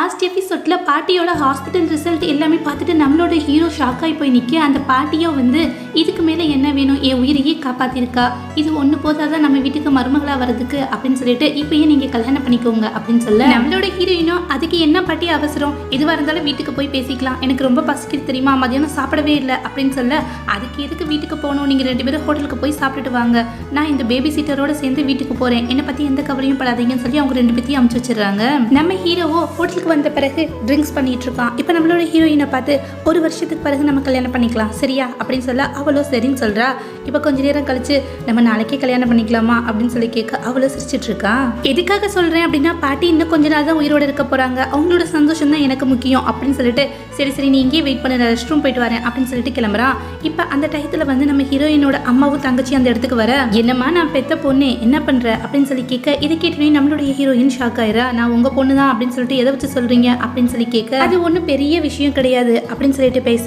Last எபிசோட்ல பாட்டியோட hospital result எல்லாமே பார்த்துட்டு நம்மளோட ஹீரோ ஷாக் ஆகி போய் நிற்க அந்த பாட்டியோ வந்து இதுக்கு மேலே என்ன வேணும், என் உயிரையே காப்பாற்றிருக்கா, இது ஒன்று போதாதான் நம்ம வீட்டுக்கு மருமகளாக வரதுக்கு அப்படின்னு சொல்லிட்டு இப்பயே நீங்கள் கல்யாணம் பண்ணிக்கோங்க அப்படின்னு சொல்ல நம்மளோட ஹீரோயினோ அதுக்கு என்ன பாட்டி அவசரம், எதுவாக இருந்தாலும் வீட்டுக்கு போய் பேசிக்கலாம், எனக்கு ரொம்ப பசிக்குது தெரியுமா, மதியானம் சாப்பிடவே இல்லை அப்படின்னு சொல்ல அதுக்கு எதுக்கு வீட்டுக்கு போகணும், நீங்கள் 2 பேரும் ஹோட்டலுக்கு போய் சாப்பிட்டுட்டு வாங்க, நான் இந்த பேபி சீட்டரோட சேர்ந்து வீட்டுக்கு போகிறேன், என்னை பற்றி எந்த கவலையும் படாதீங்கன்னு சொல்லி அவங்க 2 பேத்தையும் அமுச்சு வச்சிடறாங்க. நம்ம ஹீரோவோ ஹோட்டலுக்கு வந்த பிறகு ட்ரிங்க்ஸ் பண்ணிட்டு இருக்கான். இப்போ நம்மளோட ஹீரோயினை பார்த்து 1 வருஷத்துக்கு பிறகு நம்ம கல்யாணம் பண்ணிக்கலாம் சரியா அப்படின்னு சொல்ல அவளோ சரின்னு சொல்றா. இப்போ கொஞ்ச நேரம் கழிச்சு நம்ம நாளைக்கே கல்யாணம் பண்ணிக்கலாமா அப்படின்னு சொல்லி கேட்க அவளோ சிரிச்சிட்டு இருக்கா. எதுக்காக சொல்றேன் அப்படின்னா பாட்டி இன்னும் கொஞ்ச நாள் தான் உயிரோட இருக்க போறாங்க, அவங்களோட சந்தோஷம் தான் எனக்கு முக்கியம் அப்படின்னு சொல்லிட்டு சரி நீ இங்கே வெயிட் பண்ண, ரெஸ்ட் ரூம் போயிட்டு வரேன் அப்படின்னு சொல்லிட்டு கிளம்புறான். இப்போ அந்த டயத்துல வந்து நம்ம ஹீரோயினோட அம்மாவும் தங்கச்சி அந்த இடத்துக்கு வர என்னம்மா நான் பெத்த பொண்ணு என்ன பண்ற அப்படின்னு சொல்லி கேட்க இதை கேட்டு நம்மளுடைய ஹீரோயின் ஷாக் ஆயிரா. நான் உங்க பொண்ணு தான் அப்படின்னு சொல்லிட்டு எதை வச்சு சொல்றீங்க அப்படின்னு சொல்லி கேட்க அது ஒன்றும் பெரிய விஷயம் கிடையாது அப்படின்னு சொல்லிட்டு பேச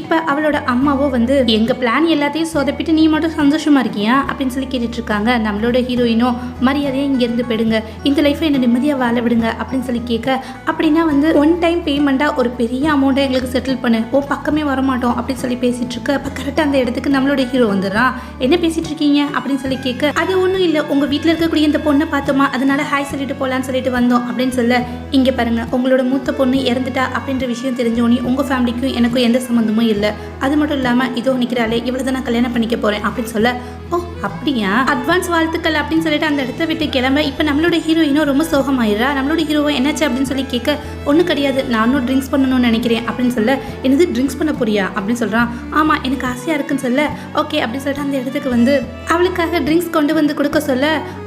இப்போ அவளோட அம்மாவோ வந்து எங்க பிளான் எல்லாத்தையும் சொதப்பிட்டு நீ மட்டும் சந்தோஷமா இருக்கியா அப்படின்னு சொல்லி கேட்டுட்டு இருக்காங்க. நம்மளோட ஹீரோயினோ மரியாதையை இங்க இருந்து போயிடுங்க, இந்த லைஃப்பை என்ன நிம்மதியா வாழ விடுங்க அப்படின்னு சொல்லி கேட்க அப்படின்னா வந்து 1 டைம் பேமெண்டா ஒரு பெரிய அமௌண்ட்டை எங்களுக்கு செட்டில் பண்ணு, ஓ பக்கமே வரமாட்டோம் அப்படின்னு சொல்லி பேசிட்டு இருக்க. அப்ப கரெக்டா அந்த இடத்துக்கு நம்மளோட ஹீரோ வந்துடுறான். என்ன பேசிட்டு இருக்கீங்க அப்படின்னு சொல்லி கேட்க அது ஒன்றும் இல்லை, உங்க வீட்டில் இருக்கக்கூடிய இந்த பொண்ணை பார்த்தோமா அதனால ஹாய் சொல்லிட்டு போலான்னு சொல்லிட்டு வந்தோம் அப்படின்னு சொல்ல இங்க பாருங்க உங்களோட மூத்த பொண்ணு இறந்துட்டா அப்படின்ற விஷயம் தெரிஞ்சோனே உங்க ஃபேமிலிக்கும் எனக்கும் எந்த சம்மந்தமும் இல்லை, அது மட்டும் இல்லாம இதோ நிற்கிறாளே இவ்வளவுதான் நான் கல்யாணம் பண்ணிக்க போறேன் அப்படின்னு சொல்ல ஓ அப்படியா அட்வான்ஸ் வாழ்த்துக்கள் அப்படின்னு சொல்லிட்டு அந்த இடத்த விட்டு கிளம்ப இப்போ நம்மளோட ஹீரோயினும் ரொம்ப சோகமாயிரா. நம்மளோட ஹீரோவை என்னாச்சு அப்படின்னு சொல்லி கேட்க ஒன்றும் கிடையாது நானும் ட்ரிங்க்ஸ் பண்ணணும்னு நினைக்கிறேன் அப்படின்னு சொல்ல என்னது ட்ரிங்க்ஸ் பண்ண போறியா அப்படின்னு சொல்றான். ஆமா எனக்கு ஆசையா இருக்குன்னு சொல்ல ஓகே அப்படின்னு சொல்லிட்டு அந்த இடத்துக்கு வந்து அவளுக்காக ட்ரிங்க்ஸ் கொண்டு வந்து கொடுக்க சொல்ல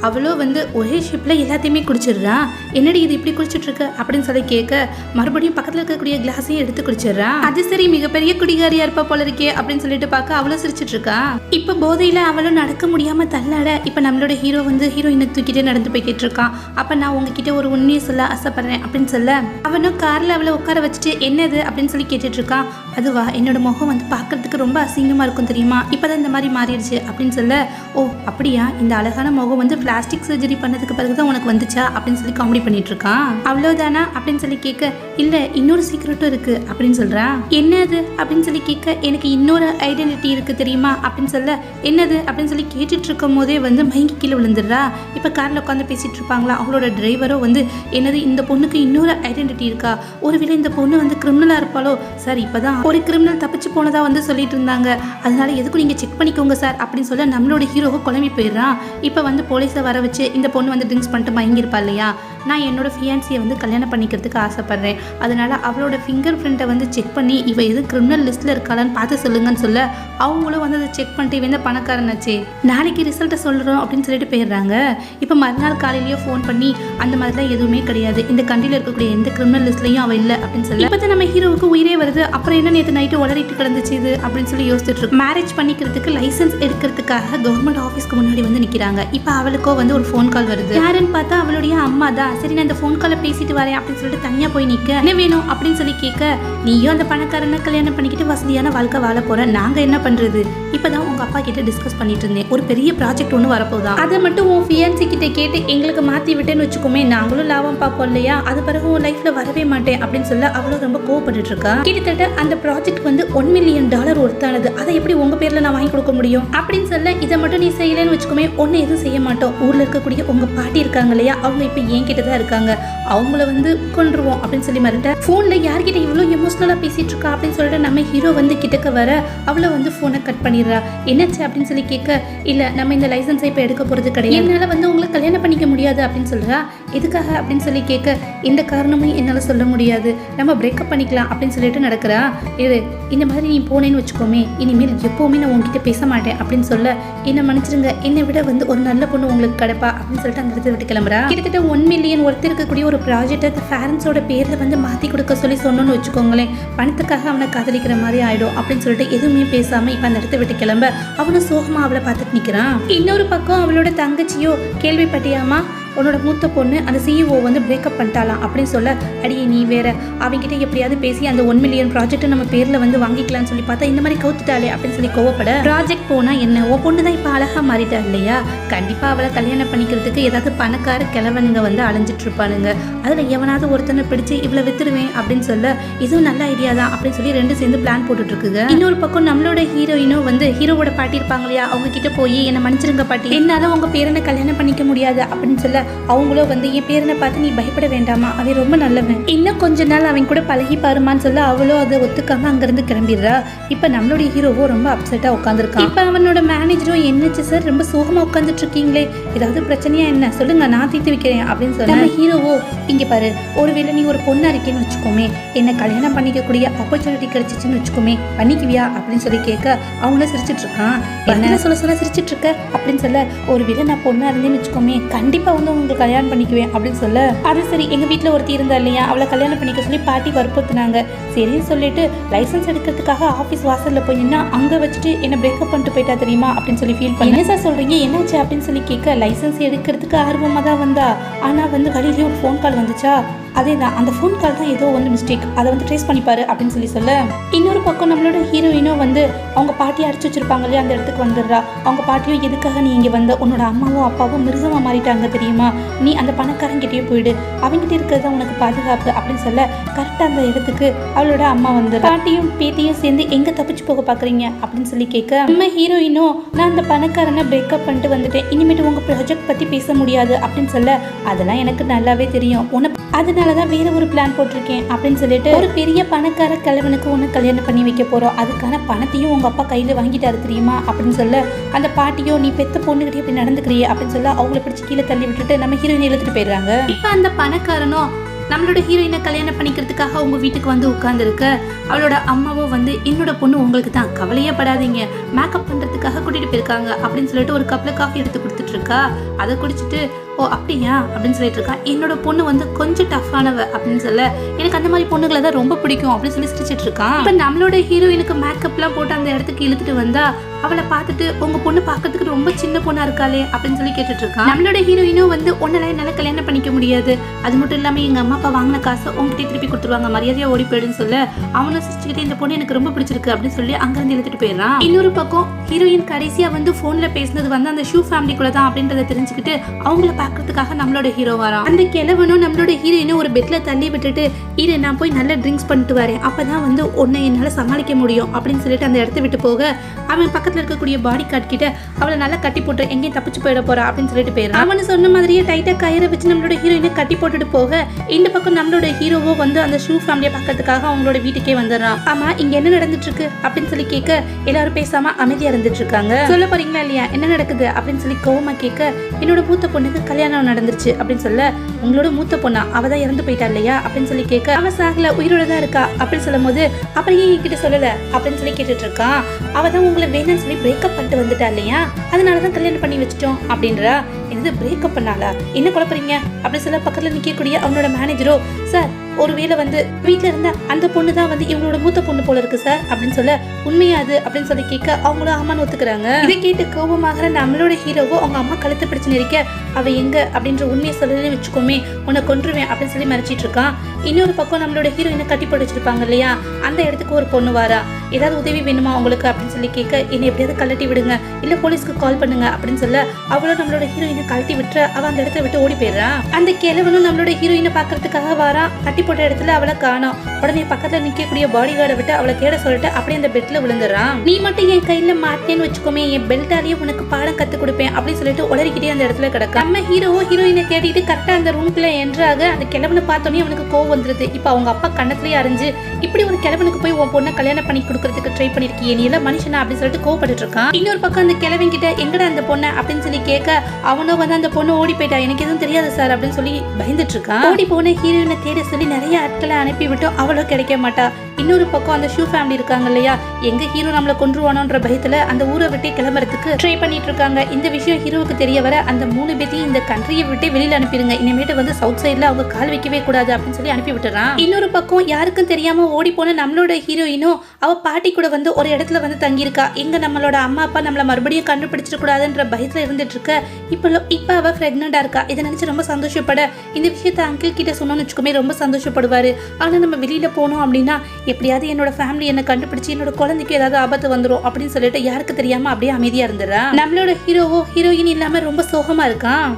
அவளோ வந்து ஒரே ஷிப்ல எல்லாத்தையுமே குடிச்சிடுறான். என்னடி இது இப்படி குடிச்சிட்டு இருக்க அப்படின்னு சொல்லி கேட்க மறுபடியும் பக்கத்தில் இருக்கக்கூடிய கிளாஸையும் எடுத்து குடிச்சிடுறான். அது சரி மிகப்பெரிய குடிகாரியா இருப்பா போல இருக்கே அப்படின்னு சொல்லிட்டு பார்க்க அவளும் சிரிச்சிட்டு இருக்கா. இப்போ போதையில அவளும் நடக்க முடியாம தள்ளாட இப்போ நம்மளோட ஹீரோ வந்து ஹீரோயினை தூக்கிட்டே நடந்து போய்கிட்டு இருக்கான். அப்ப நான் உங்ககிட்ட ஒரு உண்மையை சொல்ல ஆசைப்படுறேன் அப்படின்னு சொல்ல அவனும் கார்ல அவளை உட்கார வச்சுட்டு என்னது அப்படின்னு சொல்லி கேட்டுட்டு இருக்கான். அதுவா என்னோட முகம் வந்து பார்க்கறதுக்கு ரொம்ப அசிங்கமா இருக்கும் தெரியுமா, இப்பதான் இந்த மாதிரி மாறிடுச்சு அப்படின்னு சொல்ல ஓ அப்படியா இந்த அழகான முகம் வந்து பிளாஸ்டிக் சர்ஜரி பண்ணதுக்கு பிறகுதான் உனக்கு வந்துச்சா அப்படின்னு சொல்லி காமெடி பண்ணிட்டு இருக்கான். அவ்வளவுதானா அப்படின்னு சொல்லி கேட்க இல்ல இன்னொரு சீக்கிரட்டும் இருக்கு அப்படின்னு சொல்றான். என்னது அப்படின்னு சொல்லி கேட்க எனக்கு இன்னொரு ஐடென்டிட்டி இருக்கு தெரியுமா அப்படின்னு சொல்ல என்னது அப்படின்னு சொல்லி கேட்டுட்டு இருக்கும் போதே வந்து மயங்கி கீழே விழுந்துடுறா. இப்ப கார்ல உட்காந்து பேசிட்டு இருப்பாங்களா அவங்களோட டிரைவரோ வந்து என்னது இந்த பொண்ணுக்கு இன்னொரு ஐடென்டிட்டி இருக்கா, ஒருவேளை இந்த பொண்ணு வந்து கிரிமினலா இருப்பாளோ சார், இப்பதான் ஒரு கிரிமினல் தப்பிச்சு போனதா வந்து சொல்லிட்டு இருந்தாங்க, அதனால எதுக்கும் நீங்க செக் பண்ணிக்கோங்க சார் அப்படின்னு சொல்ல நம்மளோட ஹீரோவை குழம்பி போயிடுறான். இப்ப வந்து போலீஸை வர வச்சு இந்த பொண்ணு வந்து ட்ரிங்க்ஸ் பண்ணிட்டு மயங்கிருப்பா இல்லையா, நான் என்னோட ஃபியான்சியை வந்து கல்யாணம் பண்ணிக்கிறதுக்கு ஆசைப்படுறேன், அதனால அவளோட ஃபிங்கர் பிரிண்ட்டை வந்து செக் பண்ணி இவ எது கிரிமினல் லிஸ்ட்ல இருக்காளான்னு பார்த்து சொல்லுங்கன்னு சொல்ல அவங்களும் வந்து அதை செக் பண்ணிட்டு இவன் பணக்காரனாச்சே நாளைக்கு ரிசல்ட்டை சொல்றோம் அப்படின்னு சொல்லிட்டு போயிடுறாங்க. இப்போ மறுநாள் காலையிலேயே ஃபோன் பண்ணி அந்த மாதிரிலாம் எதுவுமே கிடையாது, இந்த கண்ட்ரியில் இருக்கக்கூடிய எந்த கிரிமினல் லிஸ்ட்லையும் அவள் இல்லை அப்படின்னு சொல்லி இப்போ நம்ம ஹீரோவுக்கு உயிரே வருது. அப்புறம் என்ன நேற்று நைட்டு உளறிட்டு கிடந்துச்சு இது அப்படின்னு சொல்லி யோசிச்சுட்டு இருக்கு. மேரேஜ் பண்ணிக்கிறதுக்கு லைசன்ஸ் எடுக்கிறதுக்காக கவர்மெண்ட் ஆஃபீஸ்க்கு முன்னாடி வந்து நிற்கிறாங்க. இப்போ அவளுக்கோ வந்து ஒரு ஃபோன் கால் வருது. யாருன்னு பார்த்தா அவளுடைய அம்மா தான். சரி நான் இந்த ஃபோன் காலை பேசிட்டு வரேன் அப்படின்னு சொல்லிட்டு தனியாக போய் நிற்க என்ன வேணும் அப்படின்னு சொல்லி கேட்க நீயும் அந்த பணக்காரனை கல்யாணம் பண்ணிக்கிட்டு வசதியான வாழ்க்கை வாழ போற, நாங்க என்ன பண்றது, இப்பதான் உங்க அப்பா கிட்ட டிஸ்கஸ் பண்ணிட்டு இருந்தேன், ஒரு பெரிய ப்ராஜெக்ட் ஒன்று வரப்போதான், அதை மட்டும் உன் ஃபியான்சி கிட்ட கேட்டு எங்களுக்கு மாத்தி விட்டேன்னு வச்சுக்கோமே நாங்களும் லாபம் பார்ப்போம் இல்லையா, அது பிறகு உன் லைஃப்ல வரவே மாட்டேன் அப்படின்னு சொல்ல அவளும் ரொம்ப கோவப்பட்டு இருக்கா. கிட்டத்தட்ட அந்த ப்ராஜெக்ட் வந்து $1 மில்லியன் ஒர்த்தானது, அதை எப்படி உங்க பேர்ல நான் வாங்கி கொடுக்க முடியும் அப்படின்னு சொல்ல இதை மட்டும் நீ செய்யலன்னு வச்சுக்கோமே ஒன்னு எதுவும் செய்ய மாட்டோம், ஊர்ல இருக்கக்கூடிய உங்க பாட்டி இருக்காங்க இல்லையா அவங்க இப்ப என் கிட்டதான் இருக்காங்க, அவங்கள வந்து கொன்றுவோம் அப்படின்னு சொல்லி மறந்துட்ட. போன்ல யார்கிட்ட இவ்வளவு எமோஷனலா பேசிட்டு இருக்கா அப்படின்னு சொல்லிட்டு நம்ம ஹீரோ வந்து கிட்டக்க வர அவளை வந்து போனை கட் பண்ணிடுறா. என்னாச்சு அப்படின்னு சொல்லி கேட்க இல்ல நம்ம இந்த லைசன்ஸை இப்ப எடுக்க போறது கிடையாது, என்னால வந்து உங்களை கல்யாணம் பண்ணிக்க முடியாது அப்படின்னு சொல்றா. எதுக்காக அப்படின்னு சொல்லி கேட்க இந்த காரணமும் என்னால சொல்ல முடியாது, நம்ம பிரேக்கப் பண்ணிக்கலாம் அப்படின்னு சொல்லிட்டு நடக்கிறா. இது இந்த மாதிரி நீ போனேன்னு வச்சுக்கோமே இனிமேல் எப்பவுமே நான் உங்ககிட்ட பேச மாட்டேன் அப்படின்னு சொல்ல என்ன மன்னிச்சிருங்க, என்னை விட வந்து ஒரு நல்ல பொண்ணு உங்களுக்கு கிடைப்பா அப்படின்னு சொல்லிட்டு அந்த இடத்துல விட்டு கிளம்புறா. கிட்டத்தட்ட $1 மில்லியன் ஒர்த் இருக்கக்கூடிய ஒரு ப்ராஜெக்டை பேரண்ட்ஸோட பேர்ல வந்து மாத்தி கொடுக்க சொல்லி சொன்னோன்னு வச்சுக்கோங்களேன், பணத்துக்காக அவனை காதலிக்கிற மாதிரி ஆயிடும் அப்படின்னு சொல்லிட்டு எதுவுமே பேசாம இப்ப அந்த இடத்த விட்டு கிளம்ப அவனும் சோகமா அவளை பார்த்துட்டு நிக்கிறான். இன்னொரு பக்கம் அவளோட தங்கச்சியோ கேள்விப்பட்டியாமா உன்னோட மூத்த பொண்ணு அந்த சிஇஓ வந்து பிரேக்கப் பண்ணிட்டாலாம் அப்படின்னு சொல்ல, அடியே நீ வேற, அவங்ககிட்ட எப்படியாவது பேசி அந்த 1 மில்லியன் ப்ராஜெக்ட் நம்ம பேர்ல வந்து வாங்கிக்கலாம்னு சொல்லி பார்த்தா இந்த மாதிரி கவுத்துட்டாலே அப்படின்னு சொல்லி கோவப்பட, ப்ராஜெக்ட் போனா என்ன, உன் பொண்ணு தான் இப்போ அழகா மாறிட்டா இல்லையா, கண்டிப்பா அவளை கல்யாணம் பண்ணிக்கிறதுக்கு ஏதாவது பணக்கார கிழவனுங்க வந்து அலைஞ்சிட்டு இருப்பானுங்க, அதுல எவனாவது ஒருத்தனை பிடிச்சு இவ்வளவு வித்துருவேன் அப்படின்னு சொல்ல, இதுவும் நல்ல ஐடியா தான் அப்படின்னு சொல்லி 2 சேர்ந்து பிளான் போட்டுட்டு இருக்குங்க. இன்னொரு பக்கம் நம்மளோட ஹீரோயினும் வந்து ஹீரோவோட பாட்டி இருப்பாங்க இல்லையா, அவங்க கிட்ட போய் என்ன மன்னிச்சிருங்க பாட்டி, என்னால உங்க பேரனை கல்யாணம் பண்ணிக்க முடியாது அப்படின்னு சொல்ல, அவங்களும் வந்து என் பேரனை பார்த்து நீ பயப்பட வேண்டாமா, அவன் ரொம்ப நல்லவன், இன்னும் கொஞ்ச நாள் அவன் கூட பழகி பாருமான்னு சொல்ல, அவளும் அதை ஒத்துக்காம அங்கிருந்து கிளம்பிடுறா. இப்ப நம்மளுடைய ஹீரோவோ ரொம்ப அப்செட்டா உட்காந்துருக்கான். இப்ப அவனோட மேனேஜரும் என்னச்சு சார் ரொம்ப சோகமா உட்காந்துட்டு இருக்கீங்களே, ஏதாவது பிரச்சனையா என்ன சொல்லுங்க, நான் தீர்த்து வைக்கிறேன் அப்படின்னு சொல்ல, நம்ம ஹீரோவோ இங்க பாரு, ஒருவேளை நீ ஒரு பொண்ணா இருக்கேன்னு வச்சுக்கோமே, என்ன கல்யாணம் பண்ணிக்கக்கூடிய ஆப்பர்ச்சுனிட்டி கிடைச்சிச்சுன்னு வச்சுக்கோமே, பண்ணிக்குவியா அப்படின்னு சொல்லி கேட்க, அவங்களும் சிரிச்சிட்டு இருக்கான். என்ன சொல்ல சிரிச்சிட்டு இருக்க அப்படின்னு சொல்ல, ஒருவேளை நான் பொண்ணா இருந்தேன்னு வச்சுக்கோமே, கண்டிப்பா வந்து உங்களுக்கு கல்யாணம் பண்ணிக்குவேன் அப்படின்னு சொல்ல, அது சரி, எங்க வீட்டுல ஒருத்தி இருந்தா இல்லையா, அவளை கல்யாணம் பண்ணிக்க சொல்லி பாட்டி வற்புறுத்தினாங்க, சரின்னு சொல்லிட்டு லைசன்ஸ் எடுக்கிறதுக்காக ஆபீஸ் வாசல்ல போய் நின்னா அங்க வச்சுட்டு என்ன பிரேக்கப் பண்ணிட்டு போயிட்டா தெரியுமா அப்படின்னு சொல்லி ஃபீல் பண்ணி, என்ன சார் சொல்றீங்க, என்னாச்சு அப்படின்னு சொல்லி கேட்க, லைசன்ஸ் எடுக்கிறதுக்கு ஆர்வமா தான் வந்தா, ஆனா வந்து வழியிலேயே ஒரு ஃபோன் கால் வந்துச்சா, அதே தான் அந்த ஃபோன் கால் தான் ஏதோ வந்து மிஸ்டேக், அதை வந்து ட்ரேஸ் பண்ணிப்பாரு அப்படின்னு சொல்லி சொல்ல, இன்னொரு பக்கம் நம்மளோட ஹீரோயினும் வந்து அவங்க பாட்டியை அடிச்சு வச்சிருப்பாங்க இல்லையா, அந்த இடத்துக்கு வந்துடுறா. அவங்க பாட்டியும் எதுக்காக நீ இங்கே வந்த, உன்னோட அம்மாவும் அப்பாவும் மிருகமாக மாறிட்டாங்க தெரியுமா, நீ அந்த பணக்காரங்கிட்டே போயிடு, அவங்ககிட்ட இருக்கிறது தான் உனக்கு பாதுகாப்பு அப்படின்னு சொல்ல, கரெக்டாக அந்த இடத்துக்கு அவளோட அம்மா வந்து பாட்டியும் பேத்தியும் சேர்ந்து எங்கே தப்பிச்சு போக பார்க்குறீங்க அப்படின்னு சொல்லி கேட்க, நம்ம ஹீரோயினும் நான் அந்த பணக்காரனை பிரேக்கப் பண்ணிட்டு வந்துட்டேன், இனிமேட்டு உங்கள் ப்ராஜெக்ட் பற்றி பேச முடியாது அப்படின்னு சொல்ல, அதெல்லாம் எனக்கு நல்லாவே தெரியும், உனக்கு அதனாலதான் வேற ஒரு பிளான் போட்டிருக்கேன் அப்படின்னு சொல்லிட்டு, ஒரு பெரிய பணக்கார கிழவனுக்கு உன்னை கல்யாணம் பண்ணி வைக்க போறோம், அதுக்கான பணத்தையும் உங்க அப்பா கையில வாங்கிட்டாரு தெரியுமா அப்படின்னு சொல்ல, அந்த பாட்டியோ நீ பெத்த பொண்ணுகிட்டே இப்படி நடந்துக்கிறியே அப்படின்னு சொல்ல, அவங்கள பிடிச்சி கீழே தள்ளி விட்டுட்டு நம்ம ஹீரோயின் இழுத்துட்டு போயிடுறாங்க. இப்ப அந்த பணக்காரனும் நம்மளோட ஹீரோயினை கல்யாணம் பண்ணிக்கிறதுக்காக அவங்க வீட்டுக்கு வந்து உட்கார்ந்துருக்க, அவளோட அம்மாவும் வந்து என்னோட பொண்ணு உங்களுக்கு தான், கவலையே படாதீங்க, மேக்கப் பண்றதுக்காக கூட்டிட்டு போயிருக்காங்க அப்படின்னு சொல்லிட்டு ஒரு கப்ல காஃபி எடுத்து கொடுத்துட்டு இருக்கா. அதை குடிச்சிட்டு, ஓ அப்படியா அப்படின்னு சொல்லிட்டு இருக்கா, என்னோட பொண்ணு வந்து கொஞ்சம் டஃப்பானவ அப்படின்னு சொல்ல, எனக்கு அந்த மாதிரி பொண்ணுகளை தான் ரொம்ப பிடிக்கும் அப்படின்னு சொல்லி சிரிச்சிட்டு இருக்கான். இப்ப நம்மளோட ஹீரோயினுக்கு மேக்கப்லாம் போட்டு அந்த இடத்துக்கு இழுத்துட்டு வந்தா, அவளை பார்த்துட்டு உங்க பொண்ணு பார்க்கறதுக்கு ரொம்ப சின்ன பொண்ணா இருக்காளே அப்படின்னு சொல்லி கேட்டுட்டு இருக்கான். நம்மளோட ஹீரோயினும் வந்து உன்னெல்லாம் என்னால கல்யாணம் பண்ணிக்க முடியாது, அது மட்டும் இல்லாம எங்க அம்மா அப்பா வாங்கின காசை உங்ககிட்ட திருப்பி கொடுத்துருவாங்க, மரியாதையா ஓடி போயிடுன்னு சொல்ல, அவனும் சிரிச்சுக்கிட்டு இந்த பொண்ணு எனக்கு ரொம்ப பிடிச்சிருக்கு அப்படின்னு சொல்லி அங்கிருந்து இழுத்துட்டு போயிடறான். இன்னொரு பக்கம் ஹீரோயின் கடைசியா வந்து போன்ல பேசினது வந்து அந்த ஷூ ஃபேமிலிக்குள்ள தான் அப்படின்றத தெரிஞ்சுக்கிட்டு அவங்கள பாக்குறதுக்காக நம்மளோட ஹீரோ வரான். அந்த கிழவனும் நம்மளோட ஹீரோயினும் ஒரு பெட்ல தள்ளி விட்டுட்டு, இரு நான் போய் நல்ல ட்ரிங்க்ஸ் பண்ணிட்டு வரேன், அப்பதான் வந்து உன்னை என்னால சமாளிக்க முடியும் அப்படின்னு சொல்லிட்டு அந்த இடத்த விட்டு போக, அவன் பக்கத்துல இருக்கக்கூடிய பாடி கார்ட் கிட்ட அவளை நல்லா கட்டி போட்டு எங்கேயும் தப்பிச்சு போயிட போறா அப்படின்னு சொல்லிட்டு போயிடறான். அவனு சொன்ன மாதிரியே டைட்டா கயிறை வச்சு நம்மளோட ஹீரோயினை கட்டி போட்டுட்டு போக, இந்த பக்கம் நம்மளோட ஹீரோவோ வந்து அந்த ஷூ ஃபேமிலியை பார்க்கறதுக்காக அவங்களோட வீட்டுக்கே வந்துடுறான். ஆமா இங்க என்ன நடந்துட்டு இருக்கு அப்படின்னு சொல்லி கேட்க, எல்லாரும் பேசாம அமைதியா இருந்துட்டு இருக்காங்க. சொல்ல போறீங்களா இல்லையா என்ன நடக்குது அப்படின்னு சொல்லி கோவமா கேட்க, என்னோட மூத்த பொண்ணுக்கு கல்யாணம் நடந்துருச்சு அப்படின்னு சொல்ல, உங்களோட மூத்த பொண்ணா, அவதான் இறந்து போயிட்டா இல்லையா அப்படின்னு சொல்லி கேட்க, அவ சாகல உயிரோட தான் இருக்கா அப்படின்னு சொல்லும் போது, அப்புறம் ஏன் என்கிட்ட சொல்லல அப்படின்னு சொல்லி கேட்டுட்டு இருக்கான். அவதான் உங்களை வேணும்னு சொல்லி பிரேக்கப் பண்ணிட்டு வந்துட்டா இல்லையா, அதனாலதான் கல்யாணம் பண்ணி வச்சுட்டோம் அப்படின்றா. என்னது பிரேக்கப் பண்ணாளா, என்ன குழப்பறீங்க அப்படின்னு சொல்ல, பக்கத்துல நிக்கக்கூடிய அவனோட மேனேஜரோ, சார் ஒருவேளை வந்து வீட்டுல இருந்த அந்த பொண்ணு தான் வந்து இவங்களோட மூத்த பொண்ணு போல இருக்கு சார் அப்படின்னு சொல்ல, உண்மையாது அப்படின்னு சொல்லி கேட்க, அவங்களும் அம்மான்னு ஒத்துக்கிறாங்க. இதை கேட்டு கோபமாகற நம்மளோட ஹீரோவோ அவங்க அம்மா கழுத்தை பிடிச்சு நெரிக்க, அவ எங்க அப்படின்ற உண்மையை சொல்லலன்னு வச்சுக்கோமே, உன்னை கொன்றுவேன் அப்படின்னு சொல்லி மறைச்சிட்டு இருக்கான். இன்னொரு பக்கம் நம்மளோட ஹீரோயினை கட்டி போட்டு வச்சிருப்பாங்க இல்லையா, அந்த இடத்துக்கு ஒரு பொண்ணு வாரா. ஏதாவது உதவி வேணுமா உங்களுக்கு அப்படின்னு சொல்லி கேட்க, என்னை எப்படியாவது கழட்டி விடுங்க, இல்ல போலீஸ்க்கு கால் பண்ணுங்க அப்படின்னு சொல்ல, அவளும் நம்மளோட ஹீரோயினை கழட்டி விட்டு அவ அந்த இடத்த விட்டு ஓடி போயிடுறான். அந்த கிழவனும் நம்மளோட ஹீரோயினை பாக்குறதுக்காக வாரான். கட்டி போட்ட இடத்துல அவளை காணோம். உடனே பக்கத்துல நிக்கக்கூடிய பாடி கார்டை விட்டு அவளை தேட சொல்லிட்டு அப்படியே அந்த பெட்ல விழுந்துறான். நீ மட்டும் என் கையில மாட்டேன்னு வச்சுக்கோமே, என் பெல்ட்டாலேயே உனக்கு பாடம் கத்து கொடுப்பேன் அப்படின்னு சொல்லிட்டு உளறிக்கிட்டே அந்த இடத்துல கிடக்க, நம்ம ஹீரோவோ ஹீரோயினை தேடிட்டு கரெக்டா அந்த ரூம்குள்ள என்ட்ராக அந்த கிழவனை பார்த்தோன்னே அவனுக்கு கோவம் வந்துருது. இப்ப அவங்க அப்பா கண்ணத்திலேயே அறிஞ்சு, இப்படி ஒரு கிழவனுக்கு போய் உன் பொண்ணை கல்யாணம் பண்ணி கொடுக்கறதுக்கு ட்ரை பண்ணிருக்கியே, நீ எல்லாம் மனுஷனா அப்படின்னு சொல்லிட்டு கோவப்பட்டு இருக்கான். இன்னொரு பக்கம் அந்த கிழவன் கிட்ட எங்கடா அந்த பொண்ணை அப்படின்னு சொல்லி கேட்க, அவனும் வந்து அந்த பொண்ணு ஓடி போயிட்டா, எனக்கு எதுவும் தெரியாது சார் அப்படின்னு சொல்லி பயந்துட்டு இருக்கான். ஓடி போன ஹீரோயினை தேட சொல்லி நிறைய ஆட்களை அனுப்பி விட்டோம், அவளும் கிடைக்க மாட்டா. இன்னொரு பக்கம் அந்த ஷூ ஃபேமிலி இருக்காங்க இல்லையா, எங்க ஹீரோ நம்மளை கொன்றுவானோன்ற பயத்துல அந்த ஊரை விட்டே கிளம்புறதுக்கு ட்ரை பண்ணிட்டு இருக்காங்க. இந்த விஷயம் ஹீரோவுக்கு தெரிய வர அந்த 3 பேத்தையும் இந்த கண்ட்ரியை விட்டு வெளியில அனுப்பிடுங்க, இனிமேட்டு வந்து சவுத் சைட்ல அவங்க கால் வைக்கவே கூடாது அப்படின்னு சொல்லி அனுப்பி விட்டுறான். இன்னொரு பக்கம் யாருக்கும் தெரியாம ஓடி போன நம்மளோட ஹீரோயினும் அவ பாட்டி கூட வந்து ஒரு இடத்துல வந்து தங்கியிருக்கா. எங்க நம்மளோட அம்மா அப்பா நம்மள மறுபடியும் கண்டுபிடிச்சிட கூடாதுன்ற பயத்துல இருந்துட்டு இருக்க. இப்ப அவ பிரெக்னண்டா இருக்கா. இதை நினைச்சு ரொம்ப சந்தோஷப்பட இந்த விஷயத்த அங்கிள் கிட்ட சொன்னோம்னு வச்சுக்கோமே ரொம்ப சந்தோஷப்படுவாரு. ஆனா நம்ம வெளியில போனோம் அப்படின்னா எப்படியாவது என்னோட ஃபேமிலி என்ன கண்டுபிடிச்சு என்னோட குழந்தைக்கு ஏதாவது ஆபத்து வந்துடும் அப்படின்னு சொல்லிட்டு யாருக்கு தெரியாம அப்படியே அமைதியா இருந்துறா. நம்மளோட ஹீரோவோ ஹீரோயின் இல்லாம ரொம்ப சோகமா இருக்கான்.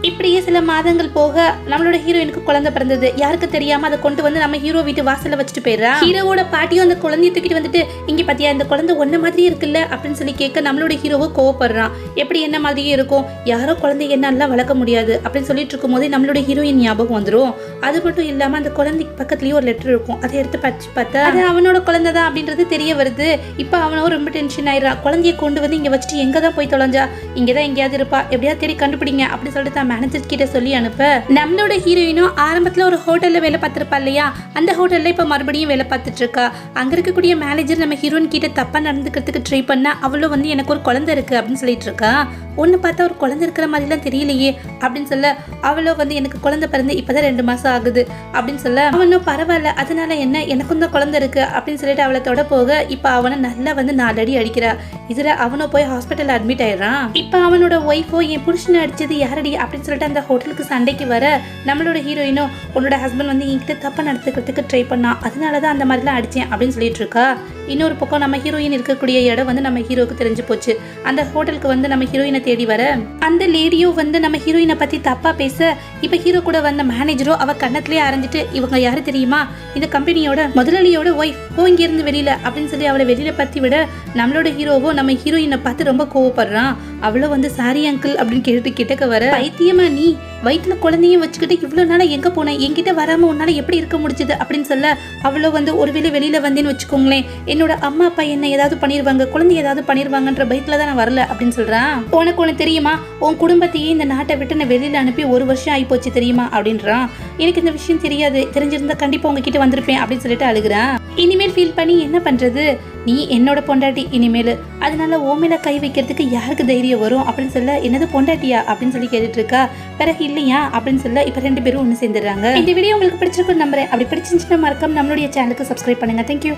இப்படியே சில மாதங்கள் போக நம்மளோட ஹீரோயினுக்கு குழந்தை பிறந்தது. யாருக்கு தெரியாம அதை கொண்டு வந்து நம்ம ஹீரோ வீட்டு வாசல்ல வச்சுட்டு போயிடுறா. ஹீரோவோட பாட்டியும் அந்த குழந்தைய தூக்கிட்டு வந்துட்டு இங்க பாத்தியா இந்த குழந்தை ஒன்ன மாதிரியே இருக்குல்ல அப்படின்னு சொல்லி கேட்க நம்மளோட ஹீரோவோ கோவப்படுறான். எப்படி என்ன மாதிரியே இருக்கும், யாரோ குழந்தை என்னெல்லாம் வளர்க்க முடியாது அப்படின்னு சொல்லிட்டு இருக்கும் போதே நம்மளோட ஹீரோயின் ஞாபகம் வந்துடும். அது மட்டும் இல்லாம அந்த குழந்தைக்கு பக்கத்துலயே ஒரு லெட்டர் இருக்கும். அதை எடுத்து படிச்சு பார்த்தா அது அவனோட குழந்தை தான் அப்படின்றது தெரிய வருது. இப்ப அவனோ ரொம்ப டென்ஷன் ஆயிடுறான். குழந்தைய கொண்டு வந்து இங்க வச்சுட்டு எங்கதான் போய் தொலைஞ்சா, இங்கதான் எங்கேயாவது இருப்பா, எப்படியாவது தேடி கண்டுபிடிங்க அப்படின்னு சொல்லிட்டு மேனேஜர் கிட்ட சொல்லி அனுப்ப நம்மளோட ஹீரோயினும் ஆரம்பத்துல ஒரு ஹோட்டல்ல வேலை பார்த்திருப்பா இல்லையா, அந்த ஹோட்டல்ல இப்ப மறுபடியும் வேலை பார்த்துட்டு இருக்கா. அங்க இருக்கக்கூடிய மேனேஜர் நம்ம ஹீரோயின் கிட்ட தப்பா நடந்துக்கிறதுக்கு ட்ரை பண்ணா அவளும் வந்து எனக்கு ஒரு குழந்தை இருக்கு அப்படின்னு சொல்லிட்டு இருக்கா. ஒன்னு பார்த்தா ஒரு குழந்தை இருக்கிற மாதிரிலாம் தெரியலையே அப்படின்னு சொல்ல அவளோ வந்து எனக்கு குழந்தை பிறந்து இப்பதான் 2 மாசம் ஆகுது அப்படின்னு சொல்ல அவனும் பரவாயில்ல அதனால என்ன எனக்கும் தான் குழந்தை இருக்கு அப்படின்னு சொல்லிட்டு அவளை தொட போக இப்ப அவனை நல்லா வந்து 4 அடி அடிக்கிறா. இதுல அவனும் போய் ஹாஸ்பிட்டல் அட்மிட் ஆயிடுறான். இப்ப அவனோட ஒய்ஃபோ என் புருஷனை அடிச்சது யாரடி அப்படின்னு சொல்லிட்டு அந்த ஹோட்டலுக்கு சண்டைக்கு வர நம்மளோட ஹீரோயினும் உன்னோட ஹஸ்பண்ட் வந்து என்கிட்ட தப்பா நடத்துக்கிறதுக்கு ட்ரை பண்ணா, அதனாலதான் அந்த மாதிரிலாம் அடிச்சேன் அப்படின்னு சொல்லிட்டு இருக்கா. இன்னொரு பக்கம் நம்ம ஹீரோயின் இருக்கக்கூடிய இடம் வந்து நம்ம ஹீரோக்கு தெரிஞ்சு போச்சு. அந்த ஹோட்டலுக்கு வந்து நம்ம ஹீரோயினை தேடி வர அந்த லேடியோ வந்து நம்ம ஹீரோயினை பத்தி தப்பா பேச இப்ப ஹீரோ கூட வந்த மேனேஜரோ அவ கண்ணத்திலே அரைஞ்சிட்டு இவங்க யாரு தெரியுமா, இந்த கம்பெனியோட முதலாளியோட ஒய்ஃப், இங்க இருந்து வெளியில அப்படின்னு சொல்லி அவளை வெளியில பத்தி விட நம்மளோட ஹீரோவோ நம்ம ஹீரோயினை பார்த்து ரொம்ப கோவப்படுறான். அவளோ வந்து சாரி அங்கிள் அப்படின்னு கேட்டு கிட்டக்க வர பைத்தியமா நீ வயிற்றுல குழந்தையும் வச்சுக்கிட்டு இவ்வளவு நாளா எங்க போனேன், என்கிட்ட வராம உன்னால எப்படி இருக்க முடிச்சது அப்படின்னு சொல்ல அவ்வளோ வந்து ஒருவேளை வெளியில வந்தேன்னு வச்சுக்கோங்களேன் என்னோட அம்மா அப்பா என்ன ஏதாவது பண்ணிருவாங்க, குழந்தை ஏதாவது பண்ணிருவாங்கன்ற பயத்துல தான் நான் வரல அப்படின்னு சொல்றான். உனக்கு ஒண்ணு தெரியுமா, உன் குடும்பத்தையே இந்த நாட்டை விட்டு நான் வெளியில அனுப்பி 1 வருஷம் ஆகி போச்சு தெரியுமா அப்படின்றான். எனக்கு இந்த விஷயம் தெரியாது, தெரிஞ்சிருந்தா கண்டிப்பா உங்ககிட்ட வந்திருப்பேன் அப்படின்னு சொல்லிட்டு அழுகுறான். இனிமேல் ஃபீல் பண்ணி என்ன பண்றது, நீ என்னோட பொண்டாட்டி இனிமேல், அதனால ஓ மேல கை வைக்கிறதுக்கு யாருக்கு தைரியம் வரும் அப்படின்னு சொல்ல என்னது பொண்டாட்டியா அப்படின்னு சொல்லி கேட்டுட்டு இருக்கா. பிறகு இல்லையா அப்படின்னு சொல்ல இப்ப 2 பேரும் ஒண்ணு சேர்ந்துடுறாங்க. இந்த வீடியோ உங்களுக்கு பிடிச்சிருக்குன்னு நம்புறேன். அப்படி பிடிச்சிருந்துச்சுன்னா மறக்காம நம்மளுடைய சேனலுக்கு சப்ஸ்கிரைப் பண்ணுங்க. தேங்க்யூ.